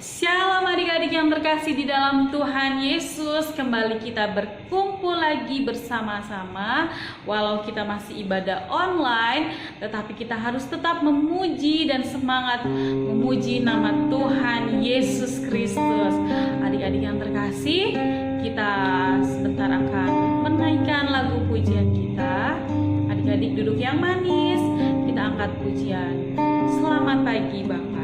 Shalom adik-adik yang terkasih di dalam Tuhan Yesus. Kembali kita berkumpul lagi bersama-sama. Walau kita masih ibadah online, tetapi kita harus tetap memuji dan semangat memuji nama Tuhan Yesus Kristus. Adik-adik yang terkasih, kita sebentar akan menaikkan lagu pujian kita. Adik-adik duduk yang manis, kita angkat pujian. Selamat pagi Bapak.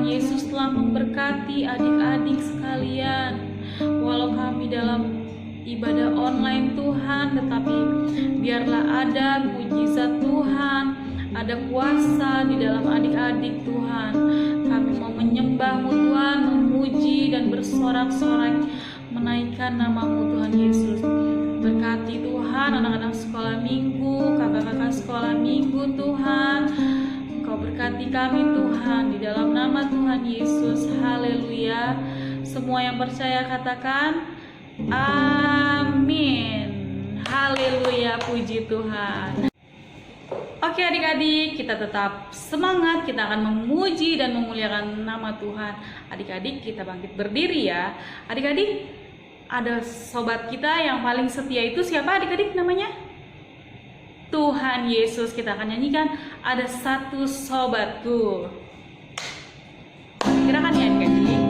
Yesus telah memberkati adik-adik sekalian. Walau kami dalam ibadah online Tuhan, tetapi biarlah ada mujizat Tuhan, ada kuasa di dalam adik-adik Tuhan. Kami mau menyembah-Mu Tuhan, memuji dan bersorak-sorai menaikkan nama-Mu Tuhan Yesus. Berkati Tuhan anak-anak sekolah minggu, kakak-kakak sekolah minggu Tuhan. Kau berkati kami Tuhan di dalam nama Tuhan Yesus. Haleluya. Semua yang percaya katakan amin. Haleluya, puji Tuhan. Oke adik-adik, kita tetap semangat. Kita akan memuji dan memuliakan nama Tuhan. Adik-adik, kita bangkit berdiri ya. Adik-adik, ada sobat kita yang paling setia itu siapa adik-adik namanya? Tuhan Yesus. Kita akan nyanyikan Ada Satu Sobatku. Gerakan ya adik-adik.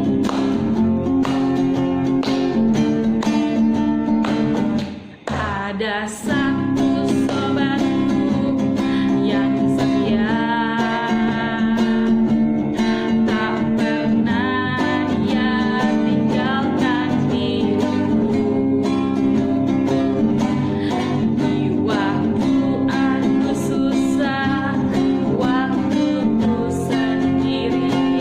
Ada satu sobatku yang setia, tak pernah ia tinggalkan diriku. Di waktu aku susah, waktu ku sendirian,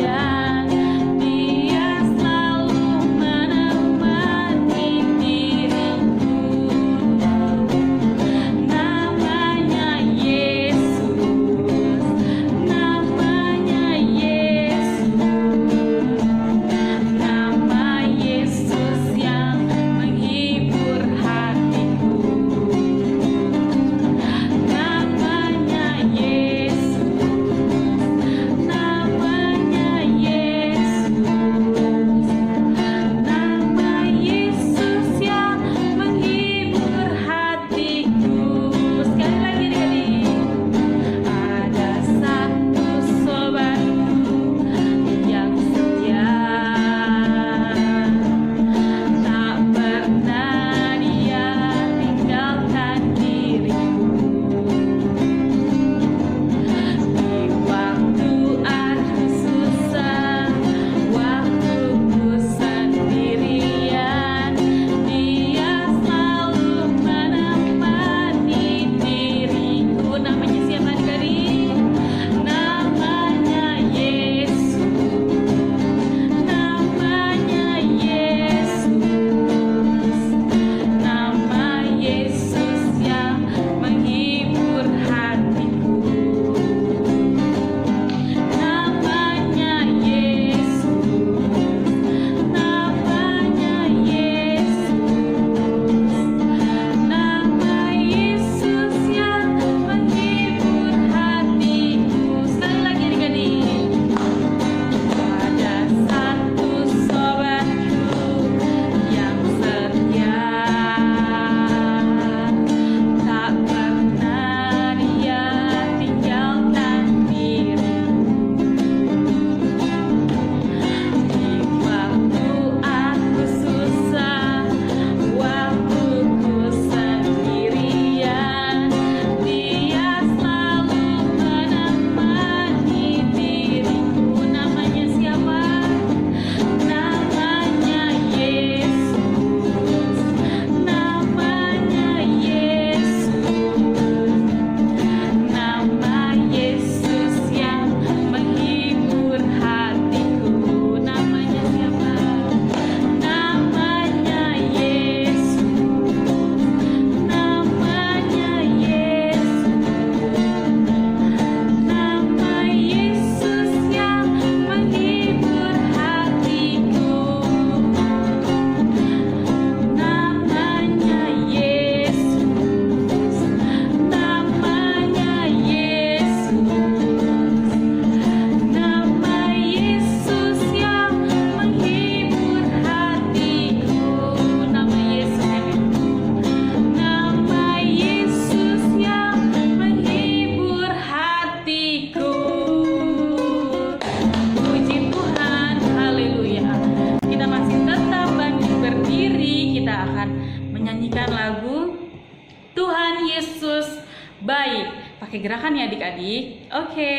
Dia selalu menemani diriku. Yesus baik. Pakai gerakan ya adik-adik. Oke.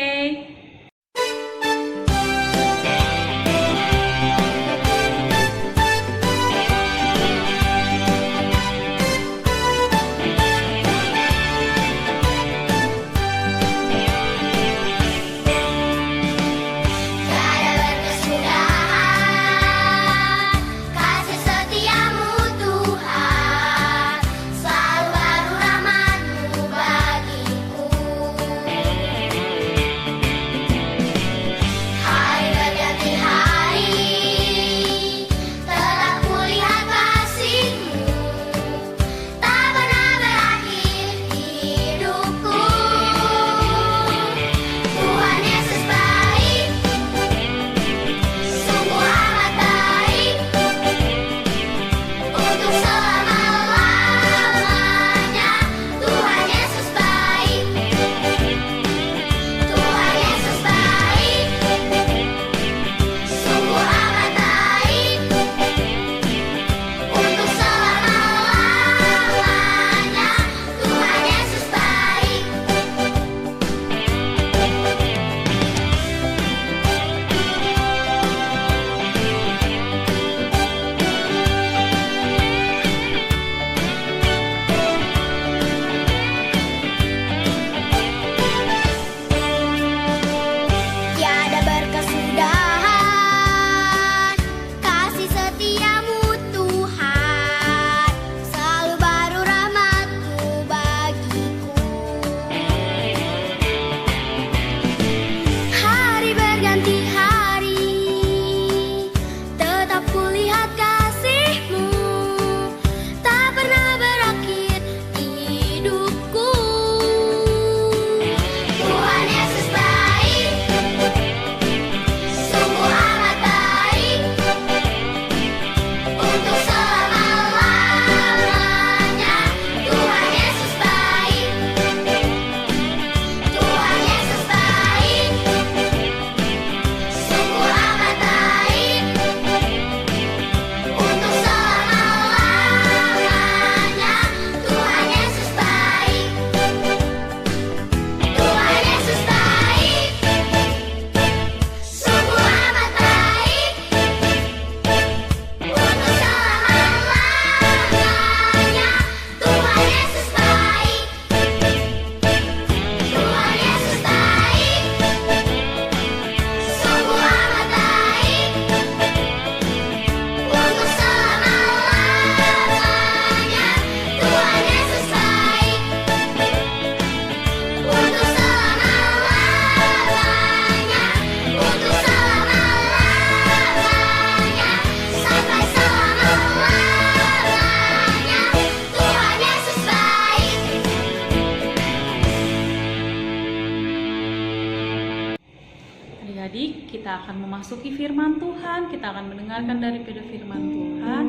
Adik-adik, kita akan memasuki firman Tuhan, kita akan mendengarkan daripada firman Tuhan.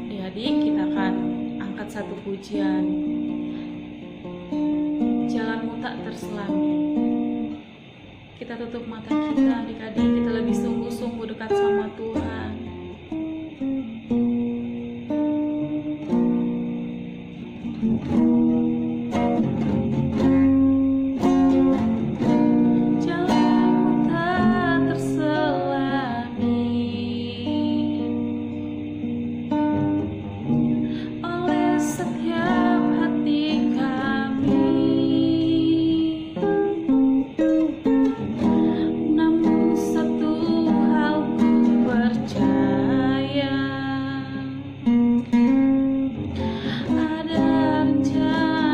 Adik-adik, kita akan angkat satu pujian. Jalanmu tak terselami. Kita tutup mata kita, adik-adik, kita lebih sungguh-sungguh dekat sama Tuhan. Ada rencana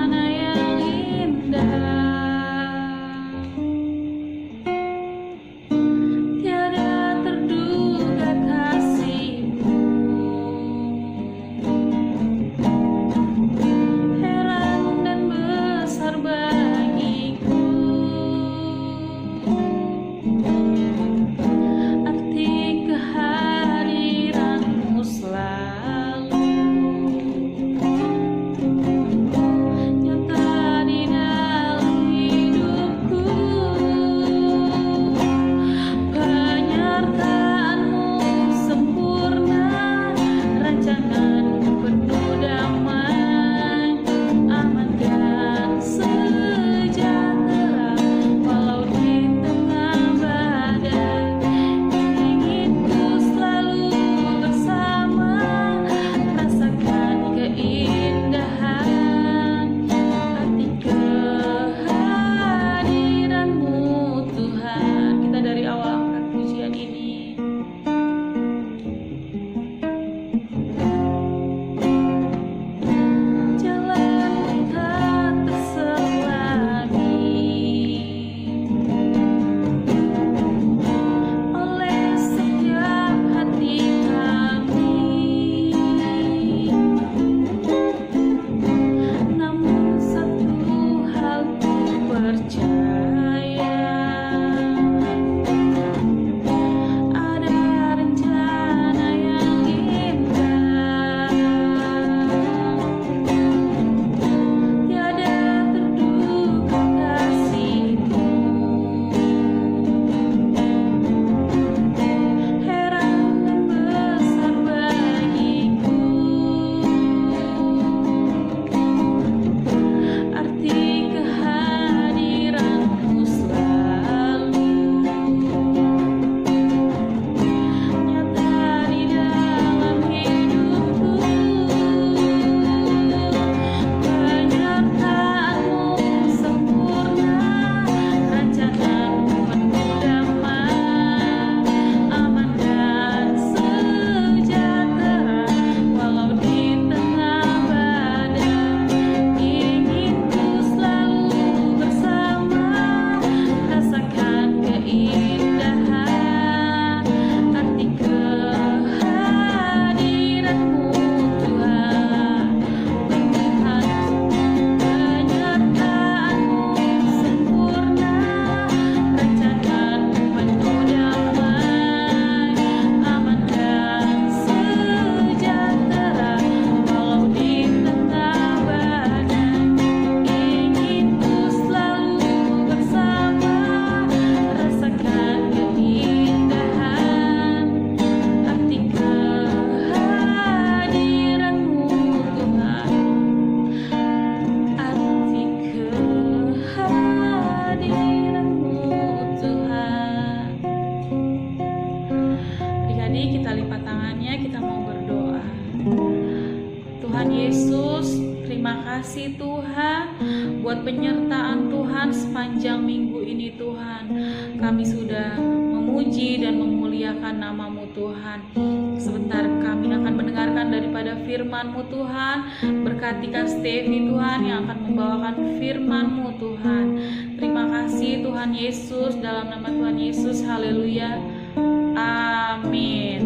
Tuhan, buat penyertaan Tuhan sepanjang minggu ini Tuhan. Kami sudah memuji dan memuliakan nama-Mu Tuhan. Sebentar kami akan mendengarkan daripada firman-Mu Tuhan. Berkati Kak Stevi Tuhan yang akan membawakan firman-Mu Tuhan. Terima kasih Tuhan Yesus, dalam nama Tuhan Yesus, haleluya, amin.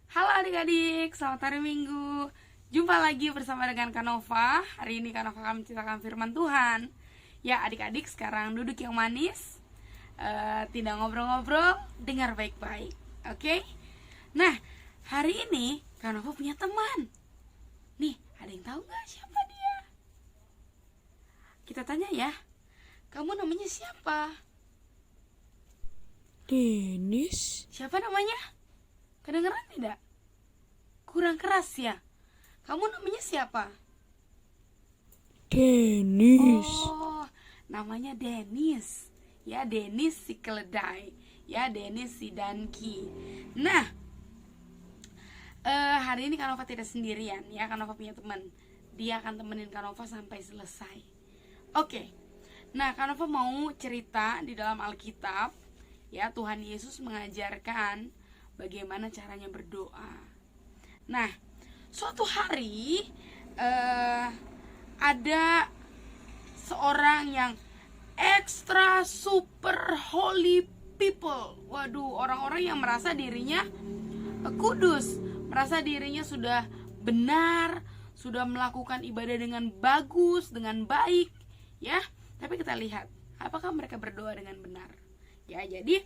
Halo adik-adik, selamat hari Minggu. Jumpa lagi bersama dengan Kanova. Hari ini Kanova akan menceritakan firman Tuhan. Ya adik-adik, sekarang duduk yang manis, tidak ngobrol-ngobrol, dengar baik-baik. Oke? Nah, hari ini Kanova punya teman. Nih, ada yang tahu gak siapa dia? Kita tanya ya. Kamu namanya siapa? Denis. Siapa namanya? Kedengeran tidak? Kurang keras ya? Kamu namanya siapa? Denis. Oh, namanya Denis. Ya, Denis si keledai. Ya, Denis si Danki. Nah, hari ini Kanova tidak sendirian ya. Kanova punya teman. Dia akan temenin Kanova sampai selesai. Oke. Nah, Kanova mau cerita di dalam Alkitab. Ya, Tuhan Yesus mengajarkan bagaimana caranya berdoa. Nah, suatu hari ada seorang yang extra super holy people. Waduh, orang-orang yang merasa dirinya kudus, merasa dirinya sudah benar, sudah melakukan ibadah dengan bagus, dengan baik, ya. Tapi kita lihat, apakah mereka berdoa dengan benar? Ya, jadi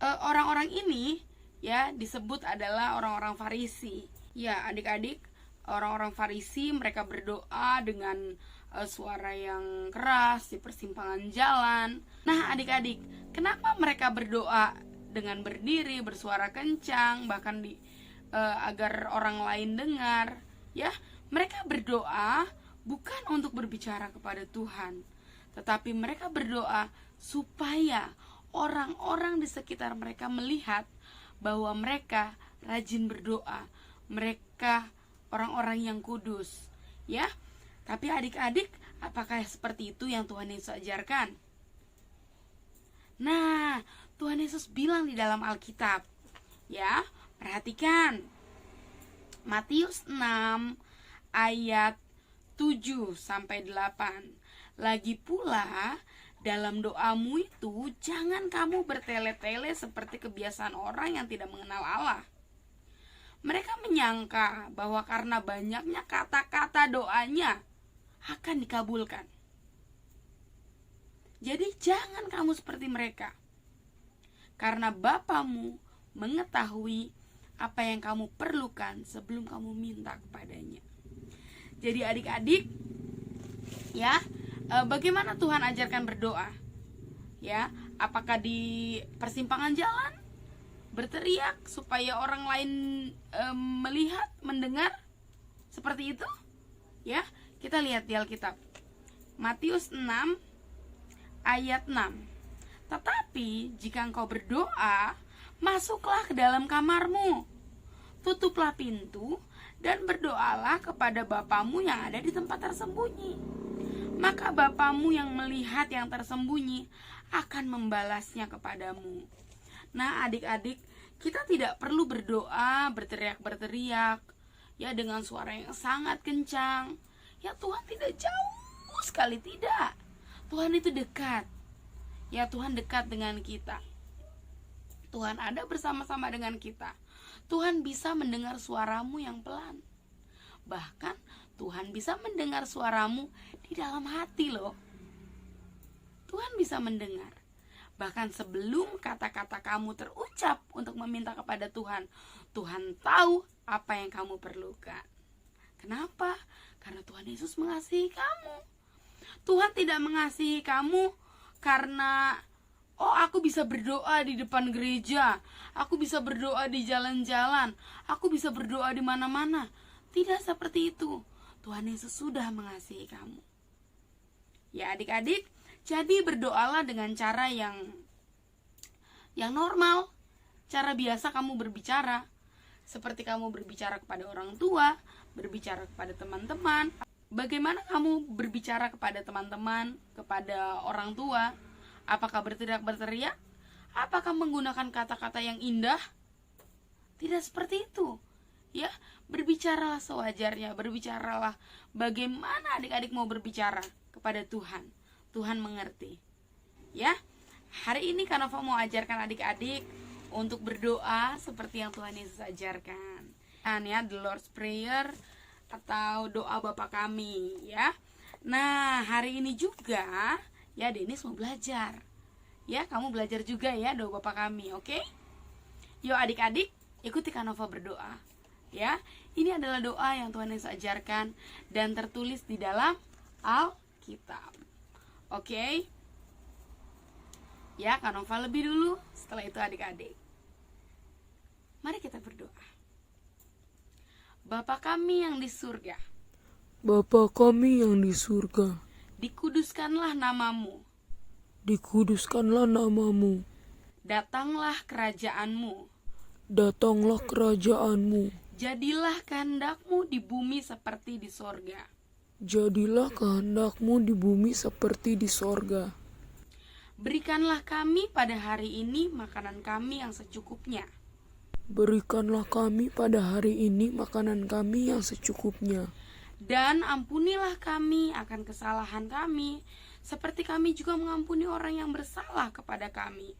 orang-orang ini ya disebut adalah orang-orang Farisi. Ya, adik-adik, orang-orang Farisi mereka berdoa dengan suara yang keras di persimpangan jalan. Nah, adik-adik, kenapa mereka berdoa dengan berdiri, bersuara kencang, bahkan agar orang lain dengar? Ya, mereka berdoa bukan untuk berbicara kepada Tuhan, tetapi mereka berdoa supaya orang-orang di sekitar mereka melihat bahwa mereka rajin berdoa, mereka orang-orang yang kudus, ya. Tapi adik-adik, apakah seperti itu yang Tuhan Yesus ajarkan? Nah, Tuhan Yesus bilang di dalam Alkitab, ya, perhatikan. Matius 6 ayat 7-8. Lagi pula, dalam doamu itu jangan kamu bertele-tele seperti kebiasaan orang yang tidak mengenal Allah. Mereka menyangka bahwa karena banyaknya kata-kata doanya akan dikabulkan. Jadi jangan kamu seperti mereka, karena Bapamu mengetahui apa yang kamu perlukan sebelum kamu minta kepadanya. Jadi adik-adik, ya, bagaimana Tuhan ajarkan berdoa? Ya, apakah di persimpangan jalan berteriak supaya orang lain melihat, mendengar? Seperti itu? Ya, kita lihat di Alkitab. Matius 6 ayat 6. Tetapi jika engkau berdoa, masuklah ke dalam kamarmu, tutuplah pintu, dan berdoalah kepada Bapamu yang ada di tempat tersembunyi. Maka Bapamu yang melihat yang tersembunyi akan membalasnya kepadamu. Nah adik-adik, kita tidak perlu berdoa berteriak-berteriak, ya, dengan suara yang sangat kencang. Ya, Tuhan tidak jauh sekali, tidak. Tuhan itu dekat. Ya, Tuhan dekat dengan kita. Tuhan ada bersama-sama dengan kita. Tuhan bisa mendengar suaramu yang pelan. Bahkan Tuhan bisa mendengar suaramu di dalam hati loh. Tuhan bisa mendengar. Bahkan sebelum kata-kata kamu terucap untuk meminta kepada Tuhan, Tuhan tahu apa yang kamu perlukan. Kenapa? Karena Tuhan Yesus mengasihi kamu. Tuhan tidak mengasihi kamu karena aku bisa berdoa di depan gereja, aku bisa berdoa di jalan-jalan, aku bisa berdoa di mana-mana. Tidak seperti itu. Tuhan Yesus sudah mengasihi kamu. Ya adik-adik, jadi berdoalah dengan cara yang normal, cara biasa kamu berbicara. Seperti kamu berbicara kepada orang tua, berbicara kepada teman-teman. Bagaimana kamu berbicara kepada teman-teman, kepada orang tua? Apakah berteriak-berteriak? Apakah menggunakan kata-kata yang indah? Tidak seperti itu. Ya, berbicaralah sewajarnya, berbicaralah bagaimana adik-adik mau berbicara kepada Tuhan. Tuhan mengerti. Ya, hari ini Kak Nova mau ajarkan adik-adik untuk berdoa seperti yang Tuhan Yesus ajarkan. Ya, the Lord's Prayer atau doa Bapa kami, ya. Nah, hari ini juga ya Denis mau belajar. Ya, kamu belajar juga ya doa Bapa kami, oke? Yuk adik-adik, ikuti Kak Nova berdoa. Ya, ini adalah doa yang Tuhan Yesus ajarkan dan tertulis di dalam Alkitab. Oke? Ya, Kak Nova lebih dulu, setelah itu adik-adik. Mari kita berdoa. Bapa kami yang di surga, Bapa kami yang di surga, dikuduskanlah namamu, dikuduskanlah namamu, datanglah kerajaanmu, datanglah kerajaanmu, jadilah kehendakmu di bumi seperti di sorga. jadilah kehendakmu di bumi seperti di sorga. Berikanlah kami pada hari ini makanan kami yang secukupnya. Berikanlah kami pada hari ini makanan kami yang secukupnya. Dan ampunilah kami akan kesalahan kami, seperti kami juga mengampuni orang yang bersalah kepada kami.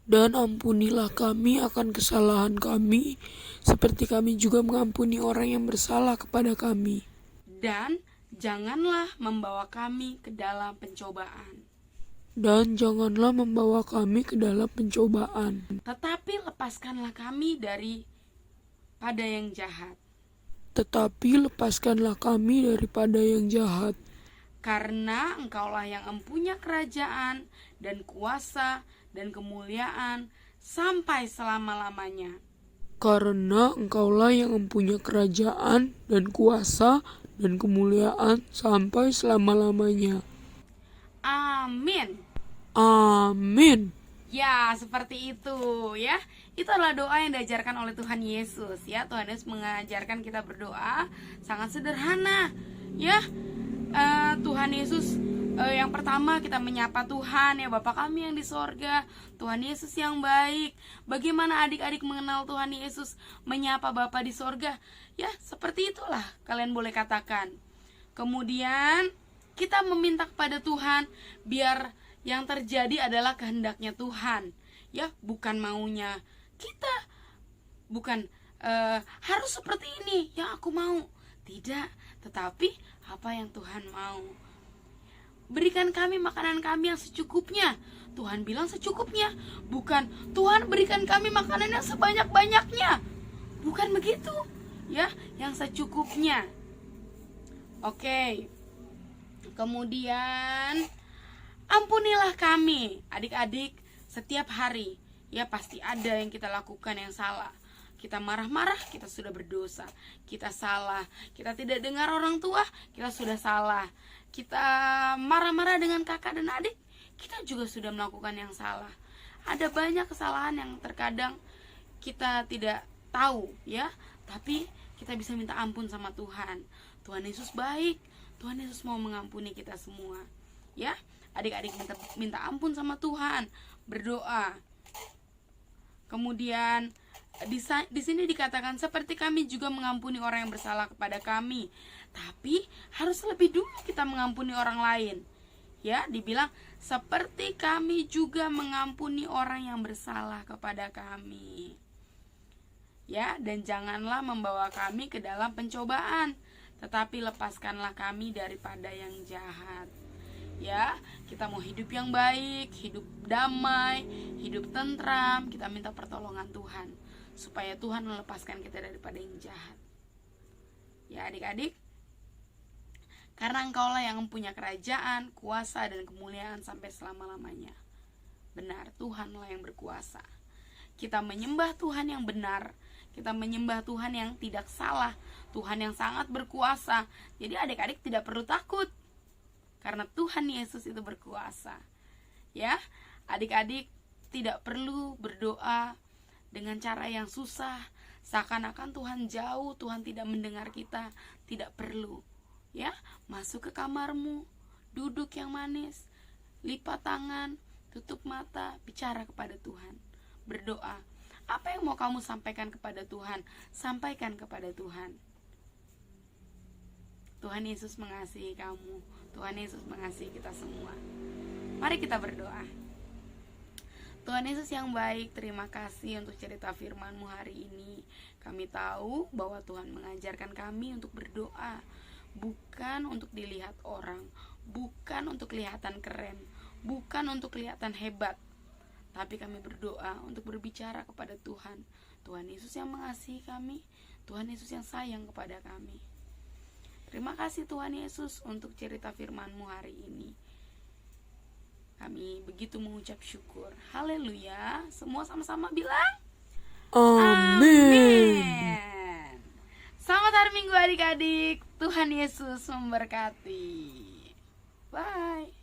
Dan ampunilah kami akan kesalahan kami, seperti kami juga mengampuni orang yang bersalah kepada kami. Dan janganlah membawa kami ke dalam pencobaan, Dan janganlah membawa kami ke dalam pencobaan, tetapi lepaskanlah kami daripada yang jahat. tetapi lepaskanlah kami daripada yang jahat. Karena Engkaulah yang empunya kerajaan dan kuasa dan kemuliaan sampai selama-lamanya. Karena Engkaulah yang mempunyai kerajaan dan kuasa dan kemuliaan sampai selama-lamanya. Amin. Amin. Ya, seperti itu ya. Itu adalah doa yang diajarkan oleh Tuhan Yesus ya. Tuhan Yesus mengajarkan kita berdoa sangat sederhana ya. Tuhan Yesus yang pertama kita menyapa Tuhan ya, Bapa kami yang di sorga, Tuhan Yesus yang baik. Bagaimana adik-adik mengenal Tuhan Yesus, menyapa Bapa di sorga? Ya, seperti itulah kalian boleh katakan. Kemudian kita meminta kepada Tuhan biar yang terjadi adalah kehendaknya Tuhan, ya, bukan maunya kita, bukan harus seperti ini yang aku mau, tidak, tetapi apa yang Tuhan mau. Berikan kami makanan kami yang secukupnya. Tuhan bilang secukupnya, bukan Tuhan berikan kami makanan yang sebanyak-banyaknya, bukan begitu, ya, yang secukupnya. Oke. Kemudian ampunilah kami, adik-adik, setiap hari. Ya, pasti ada yang kita lakukan yang salah. Kita marah-marah, kita sudah berdosa. Kita salah. Kita tidak dengar orang tua, kita sudah salah. Kita marah-marah dengan kakak dan adik, kita juga sudah melakukan yang salah. Ada banyak kesalahan yang terkadang kita tidak tahu, ya. Tapi kita bisa minta ampun sama Tuhan. Tuhan Yesus baik. Tuhan Yesus mau mengampuni kita semua. Ya, adik-adik minta ampun sama Tuhan, berdoa. Kemudian di sini dikatakan seperti kami juga mengampuni orang yang bersalah kepada kami. Tapi harus lebih dulu kita mengampuni orang lain. Ya, dibilang seperti kami juga mengampuni orang yang bersalah kepada kami. Ya, dan janganlah membawa kami ke dalam pencobaan, tetapi lepaskanlah kami daripada yang jahat. Ya, kita mau hidup yang baik, hidup damai, hidup tentram, kita minta pertolongan Tuhan supaya Tuhan melepaskan kita daripada yang jahat. Ya, adik-adik, karena Engkaulah yang mempunyai kerajaan, kuasa, dan kemuliaan sampai selama-lamanya. Benar, Tuhanlah yang berkuasa. Kita menyembah Tuhan yang benar, kita menyembah Tuhan yang tidak salah, Tuhan yang sangat berkuasa. Jadi adik-adik tidak perlu takut, karena Tuhan Yesus itu berkuasa. Ya, adik-adik tidak perlu berdoa dengan cara yang susah, seakan-akan Tuhan jauh, Tuhan tidak mendengar kita. Tidak perlu, ya. Masuk ke kamarmu, duduk yang manis, lipat tangan, tutup mata, bicara kepada Tuhan, berdoa. Apa yang mau kamu sampaikan kepada Tuhan, sampaikan kepada Tuhan. Tuhan Yesus mengasihi kamu, Tuhan Yesus mengasihi kita semua. Mari kita berdoa. Tuhan Yesus yang baik, terima kasih untuk cerita firman-Mu hari ini. Kami tahu bahwa Tuhan mengajarkan kami untuk berdoa, bukan untuk dilihat orang, bukan untuk kelihatan keren, bukan untuk kelihatan hebat, tapi kami berdoa untuk berbicara kepada Tuhan. Tuhan Yesus yang mengasihi kami, Tuhan Yesus yang sayang kepada kami. Terima kasih Tuhan Yesus untuk cerita firman-Mu hari ini. Kami begitu mengucap syukur. Haleluya. Semua sama-sama bilang Amin. amin. Selamat hari Minggu adik-adik. Tuhan Yesus memberkati. Bye.